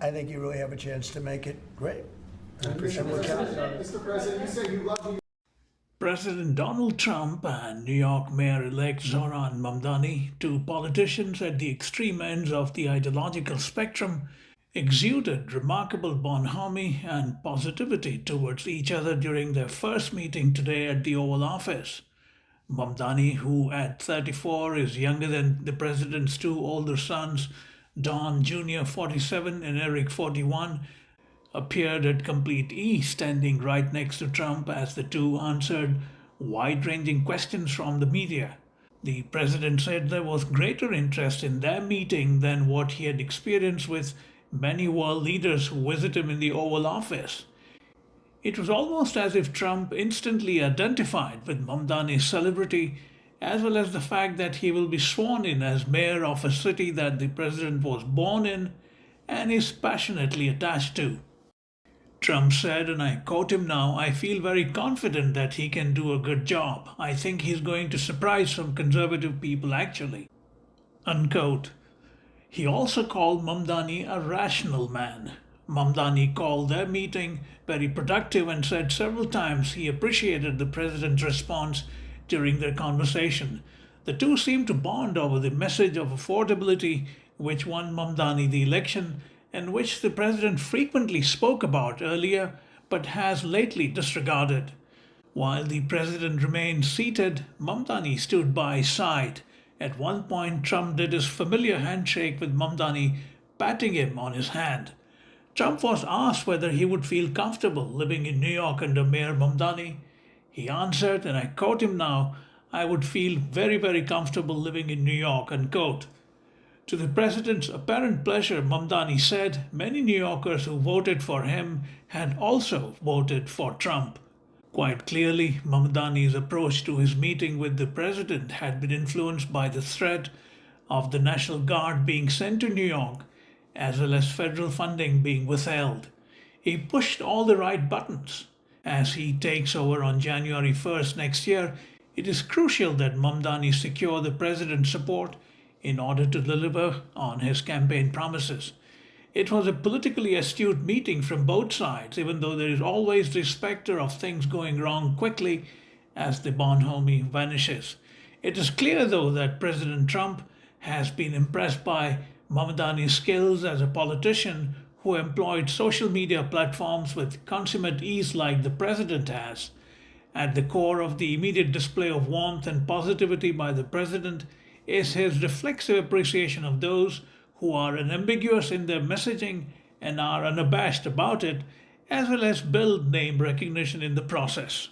I think you really have a chance to make it great. I Mr. appreciate what President, Mr. President, you say you love New York. President Donald Trump and New York Mayor-elect Zohran Mamdani, two politicians at the extreme ends of the ideological spectrum, exuded remarkable bonhomie and positivity towards each other during their first meeting today at the Oval Office. Mamdani, who at 34 is younger than the president's two older sons, Don Jr. 47 and Eric 41, appeared at complete ease, standing right next to Trump as the two answered wide-ranging questions from the media. The president said there was greater interest in their meeting than what he had experienced with many world leaders who visit him in the Oval Office. It was almost as if Trump instantly identified with Mamdani's celebrity, as well as the fact that he will be sworn in as mayor of a city that the president was born in and is passionately attached to. Trump said, and I quote him now, "I feel very confident that he can do a good job. I think he's going to surprise some conservative people actually." Unquote. He also called Mamdani a rational man. Mamdani called their meeting very productive and said several times he appreciated the president's response during their conversation. The two seemed to bond over the message of affordability which won Mamdani the election and which the president frequently spoke about earlier but has lately disregarded. While the president remained seated, Mamdani stood by his side. At one point, Trump did his familiar handshake with Mamdani, patting him on his hand. Trump was asked whether he would feel comfortable living in New York under Mayor Mamdani. He answered, and I quote him now, "I would feel very, very comfortable living in New York," unquote. To the president's apparent pleasure, Mamdani said many New Yorkers who voted for him had also voted for Trump. Quite clearly, Mamdani's approach to his meeting with the president had been influenced by the threat of the National Guard being sent to New York, as well as federal funding being withheld. He pushed all the right buttons. As he takes over on January 1st next year, it is crucial that Mamdani secure the president's support in order to deliver on his campaign promises. It was a politically astute meeting from both sides, even though there is always the specter of things going wrong quickly as the bonhomie vanishes. It is clear, though, that President Trump has been impressed by Mamdani's skills as a politician who employed social media platforms with consummate ease like the president has. At the core of the immediate display of warmth and positivity by the president is his reflexive appreciation of those who are unambiguous in their messaging and are unabashed about it, as well as build name recognition in the process.